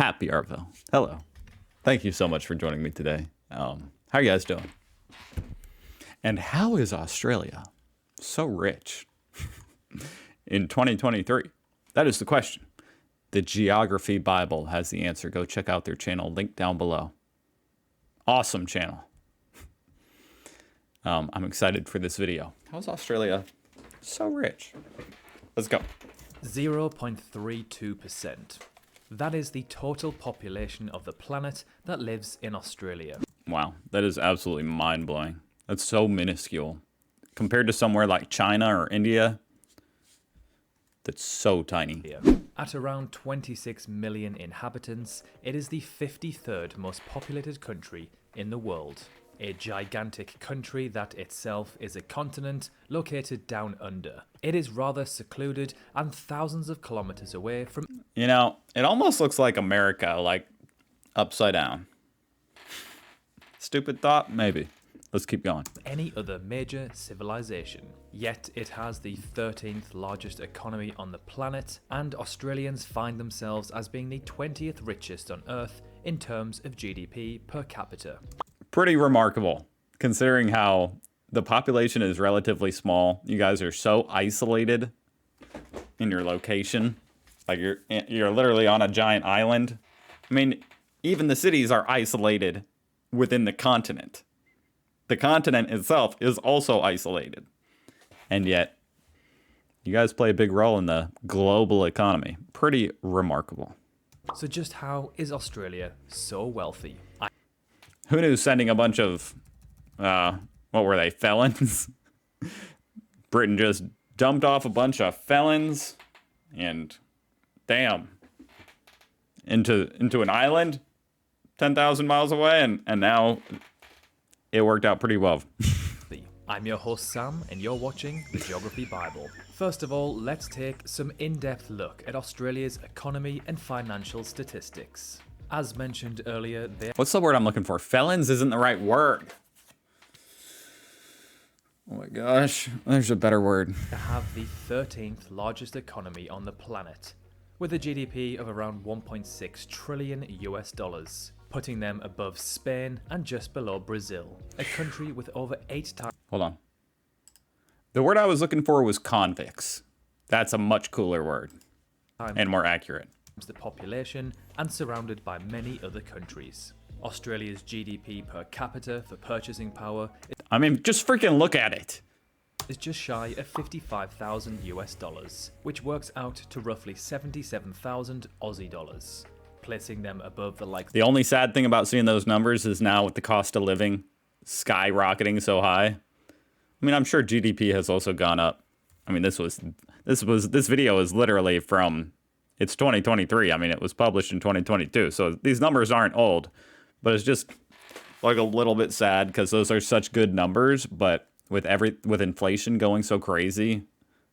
Happy Arvo. Hello. Thank you so much for joining me today. How are you guys doing? And how is Australia so rich in 2023? That is the question. The Geography Bible has the answer. Go check out their channel, link down below. Awesome channel. I'm excited for this video. How's Australia so rich? Let's go. 0.32%. That is the total population of the planet that lives in Australia. Wow, that is absolutely mind-blowing. That's so minuscule. Compared to somewhere like China or India, that's so tiny. At around 26 million inhabitants, it is the 53rd most populated country in the world. A gigantic country that itself is a continent located down under. It is rather secluded and thousands of kilometers away from... You know, it almost looks like America, like upside down. Stupid thought? Maybe. Let's keep going. ...any other major civilization. Yet it has the 13th largest economy on the planet, and Australians find themselves as being the 20th richest on Earth in terms of GDP per capita. Pretty remarkable, considering how the population is relatively small. You guys are so isolated in your location. Like you're literally on a giant island. I mean, even the cities are isolated within the continent. The continent itself is also isolated. And yet, you guys play a big role in the global economy. Pretty remarkable. So just how is Australia so wealthy? Who knew sending a bunch of, what were they, felons? Britain just dumped off a bunch of felons and, damn, into an island 10,000 miles away, and now it worked out pretty well. I'm your host Sam, and you're watching the Geography Bible. First of all, let's take some in-depth look at Australia's economy and financial statistics. As mentioned earlier, what's the word I'm looking for? Felons isn't the right word. Oh my gosh, there's a better word. They have the 13th largest economy on the planet, with a GDP of around 1.6 trillion US dollars, putting them above Spain and just below Brazil, a country with over 8 times. Hold on. The word I was looking for was convicts. That's a much cooler word and more accurate. The population and surrounded by many other countries. Australia's GDP per capita for purchasing power, I mean, just freaking look at it. Is just shy of 55,000 US dollars, which works out to roughly 77,000 Aussie dollars, placing them above the likes. The only sad thing about seeing those numbers is now with the cost of living skyrocketing so high. I mean, I'm sure GDP has also gone up. I mean, this video is literally from, it's 2023. I mean, it was published in 2022. So these numbers aren't old, but it's just like a little bit sad because those are such good numbers. But with inflation going so crazy,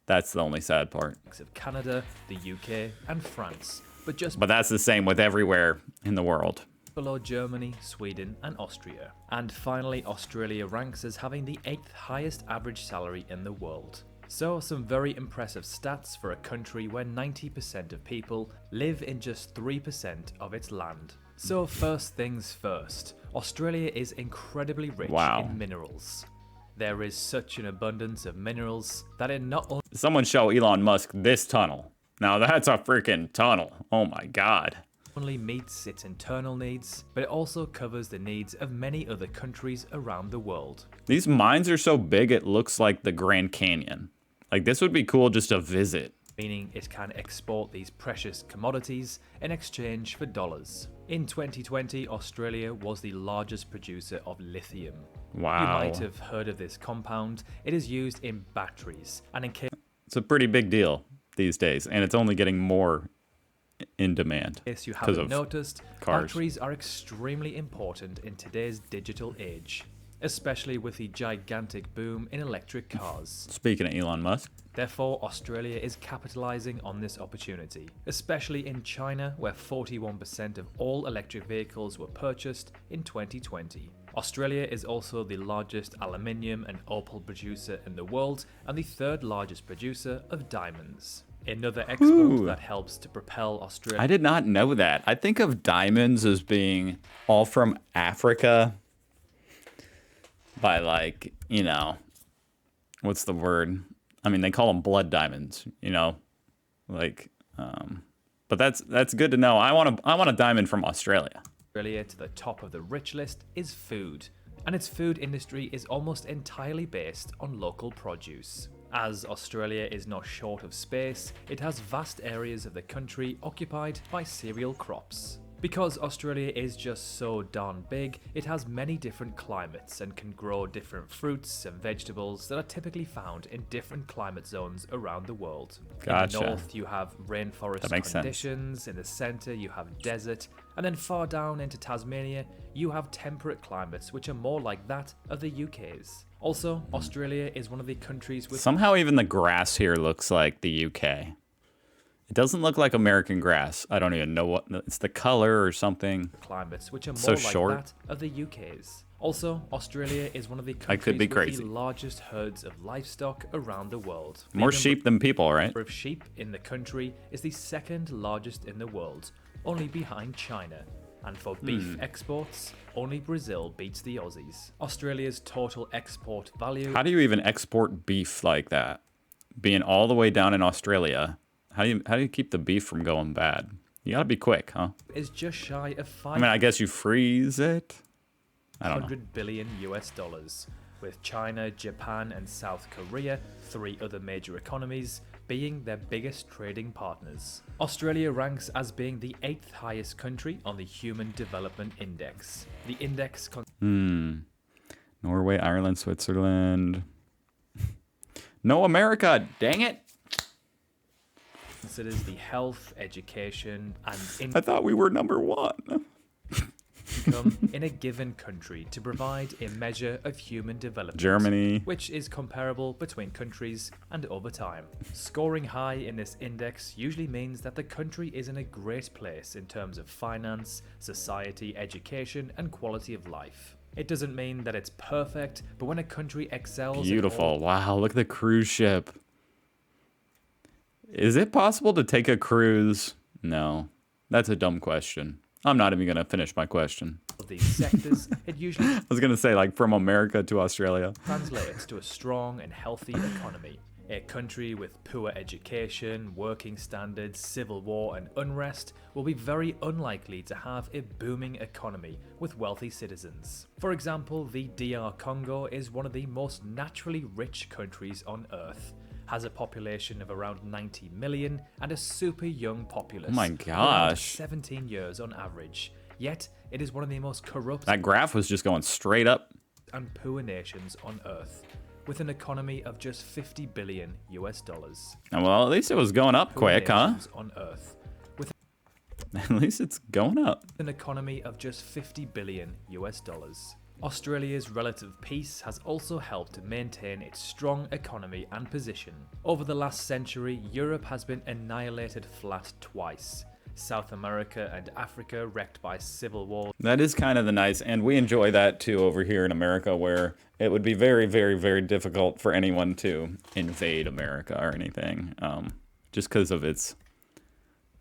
that's the only sad part. Of Canada, the UK, and France, but that's the same with everywhere in the world. Below Germany, Sweden, and Austria. And finally, Australia ranks as having the 8th highest average salary in the world. So some very impressive stats for a country where 90% of people live in just 3% of its land. So first things first, Australia is incredibly rich in minerals. There is such an abundance of minerals that it not only... Someone show Elon Musk this tunnel. Now that's a freaking tunnel. Oh my God. Only meets its internal needs, but it also covers the needs of many other countries around the world. These mines are so big it looks like the Grand Canyon. Like, this would be cool just to visit. Meaning it can export these precious commodities in exchange for dollars. In 2020, Australia was the largest producer of lithium. Wow. You might have heard of this compound. It is used in batteries, and in case... It's a pretty big deal these days, and it's only getting more in demand. In case you haven't noticed, cars. Batteries are extremely important in today's digital age, especially with the gigantic boom in electric cars. Speaking of Elon Musk. Therefore, Australia is capitalizing on this opportunity, especially in China, where 41% of all electric vehicles were purchased in 2020. Australia is also the largest aluminium and opal producer in the world and the third largest producer of diamonds. Another export Ooh. that helps to propel Australia. I did not know that. I think of diamonds as being all from Africa by like, you know, what's the word? I mean, they call them blood diamonds, you know, like, but that's good to know. I want a diamond from Australia. Australia to the top of the rich list is food, and its food industry is almost entirely based on local produce. As Australia is not short of space, it has vast areas of the country occupied by cereal crops. Because Australia is just so darn big, it has many different climates and can grow different fruits and vegetables that are typically found in different climate zones around the world. Gotcha. In the north, you have rainforest conditions. In the center, you have desert. And then far down into Tasmania, you have temperate climates, which are more like that of the UK's. Also, Australia is one of the countries with... Somehow even the grass here looks like the UK. It doesn't look like American grass. I don't even know what... It's the color or something. ...climates, which are so more short. like that of the UK's. Also, Australia is one of the I could be countries with crazy. the largest herds of livestock around the world. The More sheep than people, right? number of sheep in the country is the second largest in the world, only behind China. And for beef exports, only Brazil beats the Aussies. Australia's total export value... How do you even export beef like that? Being all the way down in Australia, how do you keep the beef from going bad? You gotta be quick, huh? ...is just shy of I mean, I guess you freeze it. I don't know. $500 billion US, with China, Japan, and South Korea, three other major economies, being their biggest trading partners. Australia ranks as being the 8th highest country on the Human Development Index. The index Norway, Ireland, Switzerland. No America, dang it. considers the health, education, and I thought we were number one. income in a given country to provide a measure of human development. Germany. Which is comparable between countries and over time. Scoring high in this index usually means that the country is in a great place in terms of finance, society, education, and quality of life. It doesn't mean that it's perfect, but when a country excels... Beautiful. Wow, look at the cruise ship. Is it possible to take a cruise? No. That's a dumb question. I'm not even going to finish my question. these sectors, it usually I was going to say, like, from America to Australia. translates to a strong and healthy economy. A country with poor education, working standards, civil war, and unrest will be very unlikely to have a booming economy with wealthy citizens. For example, the DR Congo is one of the most naturally rich countries on Earth, has a population of around 90 million, and a super young populace. Oh my gosh. 17 years on average. Yet, it is one of the most corrupt That graph was just going straight up. and poor nations on Earth, with an economy of just 50 billion US dollars. Well, at least it was going up quick, huh? On Earth, with At least it's going up. an economy of just 50 billion US dollars. Australia's relative peace has also helped to maintain its strong economy and position. Over the last century, Europe has been annihilated flat twice. South America and Africa wrecked by civil war. That is kind of the nice, and we enjoy that too over here in America, where it would be very, very, very difficult for anyone to invade America or anything, just because of its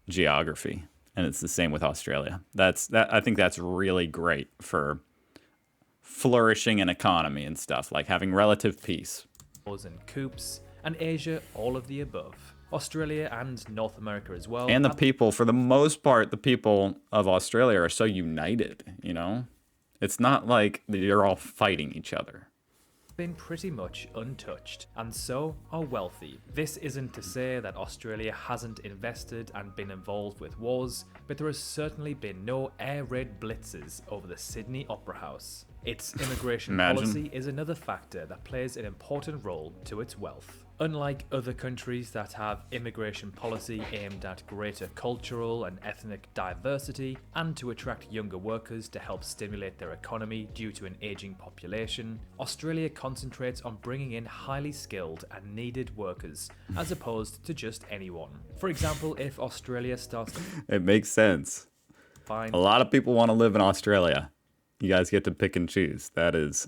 geography. And it's the same with Australia. I think that's really great for flourishing an economy and stuff, like having relative peace. Wars and coups, and Asia, all of the above. Australia and North America as well. And the have people, for the most part, the people of Australia are so united, you know? It's not like you're all fighting each other. been pretty much untouched, and so are wealthy. This isn't to say that Australia hasn't invested and been involved with wars, but there has certainly been no air raid blitzes over the Sydney Opera House. Its immigration policy is another factor that plays an important role to its wealth. Unlike other countries that have immigration policy aimed at greater cultural and ethnic diversity and to attract younger workers to help stimulate their economy due to an aging population, Australia concentrates on bringing in highly skilled and needed workers as opposed to just anyone. For example, if Australia starts to It makes sense. A lot of people want to live in Australia. You guys get to pick and choose. That's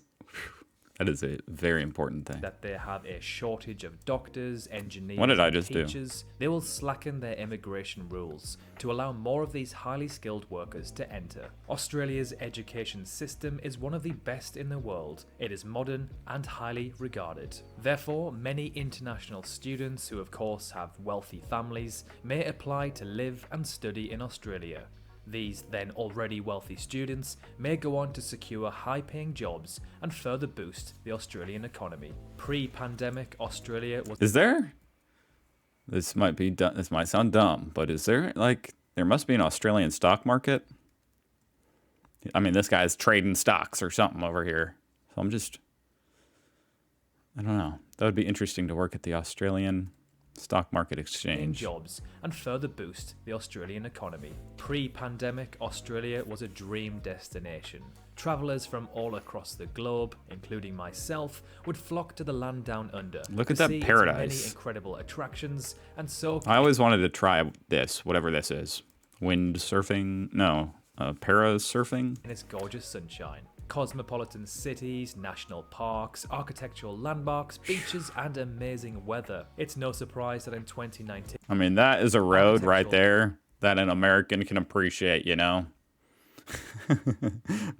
That is a very important thing. that they have a shortage of doctors, engineers, What did I and just do? teachers, they will slacken their immigration rules to allow more of these highly skilled workers to enter. Australia's education system is one of the best in the world. It is modern and highly regarded. Therefore, many international students who of course have wealthy families may apply to live and study in Australia. These then already wealthy students may go on to secure high-paying jobs and further boost the Australian economy. Pre-pandemic, Australia was Is there? This might be this might sound dumb, but is there like there must be an Australian stock market? I mean, this guy's trading stocks or something over here. So I don't know. That would be interesting to work at the Australian stock market in exchange. jobs and further boost the Australian economy. Pre-pandemic, Australia was a dream destination. Travellers from all across the globe, including myself, would flock to the land down under. Look at to that see its paradise. many incredible attractions and so I always wanted to try this, whatever this is. Wind surfing? No, para surfing? in its gorgeous sunshine. Cosmopolitan cities, national parks, architectural landmarks, beaches, and amazing weather. It's no surprise that in 2019, I mean, that is a road right Architectural- there that an American can appreciate, you know?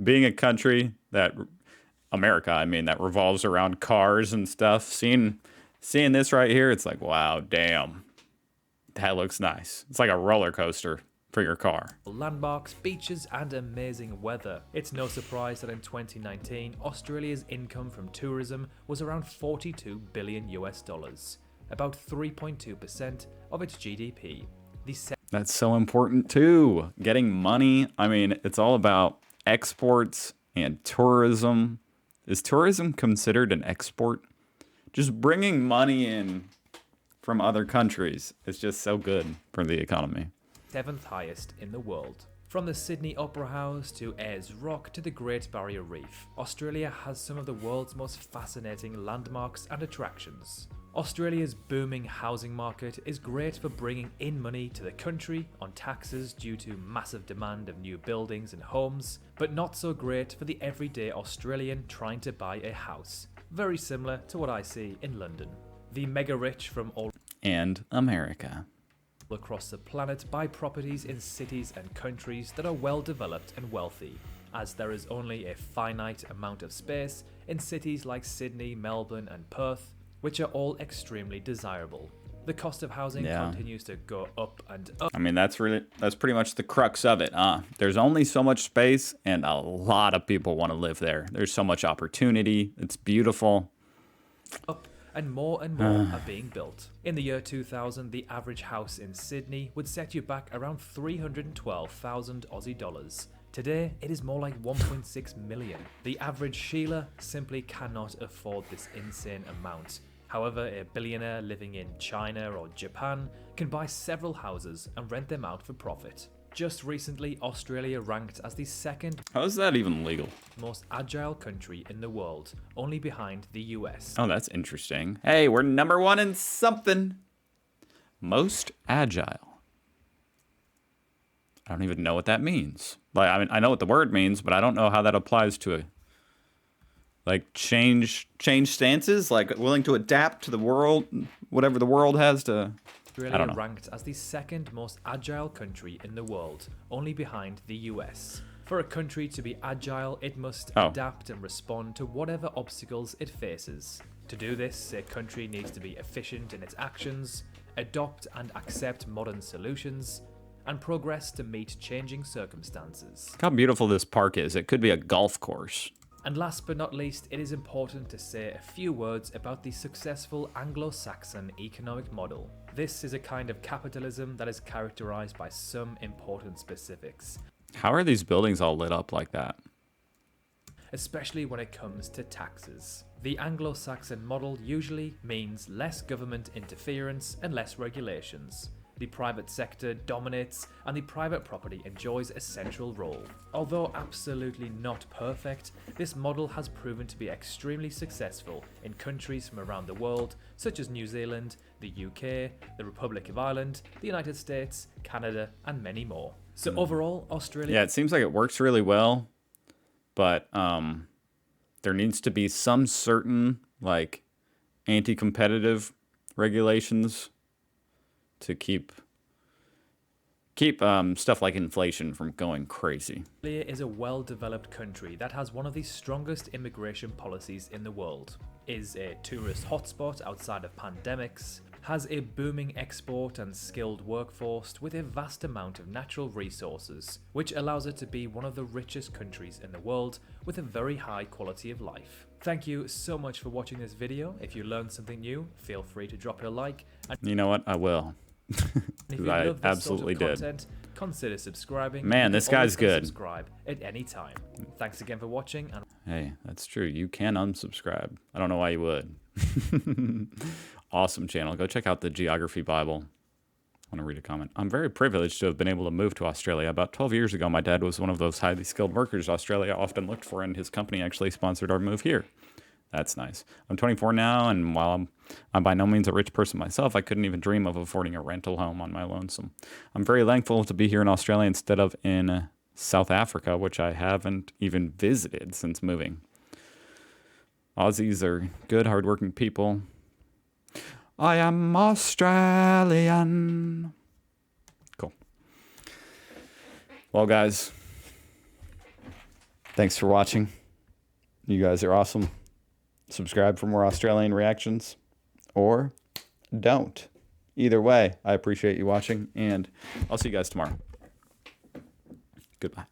Being a country that, America, I mean, that revolves around cars and stuff, seeing this right here, it's like, wow, damn. That looks nice. It's like a roller coaster for your car. landmarks, beaches, and amazing weather. It's no surprise that in 2019, Australia's income from tourism was around 42 billion US dollars, about 3.2% of its GDP. The That's so important too. Getting money. I mean, it's all about exports and tourism. Is tourism considered an export? Just bringing money in from other countries is just so good for the economy. seventh highest in the world. From the Sydney Opera House to Ayers Rock to the Great Barrier Reef, Australia has some of the world's most fascinating landmarks and attractions. Australia's booming housing market is great for bringing in money to the country on taxes due to massive demand of new buildings and homes, but not so great for the everyday Australian trying to buy a house. Very similar to what I see in London. The mega rich from all And America. across the planet buy properties in cities and countries that are well developed and wealthy, as there is only a finite amount of space in cities like Sydney, Melbourne, and Perth, which are all extremely desirable. The cost of housing Yeah. continues to go up and up. I mean, that's pretty much the crux of it, huh? There's only so much space and a lot of people want to live there. There's so much opportunity. It's beautiful. And more are being built. In the year 2000, the average house in Sydney would set you back around 312,000 Aussie dollars. Today, it is more like 1.6 million. The average Sheila simply cannot afford this insane amount. However, a billionaire living in China or Japan can buy several houses and rent them out for profit. Just recently, Australia ranked as the second How is that even legal? most agile country in the world, only behind the US. Oh, that's interesting. Hey, we're number one in something. Most agile. I don't even know what that means. Like, I mean, I know what the word means, but I don't know how that applies to change stances, like willing to adapt to the world, whatever the world has to. I don't Australia know. ranked as the second most agile country in the world, only behind the US. For a country to be agile, it must adapt and respond to whatever obstacles it faces. To do this, a country needs to be efficient in its actions, adopt and accept modern solutions, and progress to meet changing circumstances. Look how beautiful this park is. It could be a golf course. And last but not least, it is important to say a few words about the successful Anglo-Saxon economic model. This is a kind of capitalism that is characterized by some important specifics, How are these buildings all lit up like that? especially when it comes to taxes. The Anglo-Saxon model usually means less government interference and less regulations. The private sector dominates and the private property enjoys a central role. Although absolutely not perfect, this model has proven to be extremely successful in countries from around the world, such as New Zealand, the UK, the Republic of Ireland, the United States, Canada, and many more. So overall, Australia Yeah, it seems like it works really well, but there needs to be some certain like anti-competitive regulations to keep stuff like inflation from going crazy. Australia is a well-developed country that has one of the strongest immigration policies in the world, is a tourist hotspot outside of pandemics, has a booming export and skilled workforce with a vast amount of natural resources, which allows it to be one of the richest countries in the world with a very high quality of life. Thank you so much for watching this video. If you learned something new, feel free to drop a like. And You know what? I will. if you I love this absolutely sort of did. content, consider subscribing. Man, You can this guy's always good. Subscribe at any time. Thanks again for watching. And Hey, that's true. You can unsubscribe. I don't know why you would. Awesome channel. Go check out the Geography Bible. I want to read a comment. I'm very privileged to have been able to move to Australia. About 12 years ago, my dad was one of those highly skilled workers Australia often looked for, and his company actually sponsored our move here. That's nice. I'm 24 now, and while I'm by no means a rich person myself, I couldn't even dream of affording a rental home on my lonesome. I'm very thankful to be here in Australia instead of in South Africa, which I haven't even visited since moving. Aussies are good, hardworking people. I am Australian. Cool. Well, guys, thanks for watching. You guys are awesome. Subscribe for more Australian reactions, or don't. Either way, I appreciate you watching, and I'll see you guys tomorrow. Goodbye.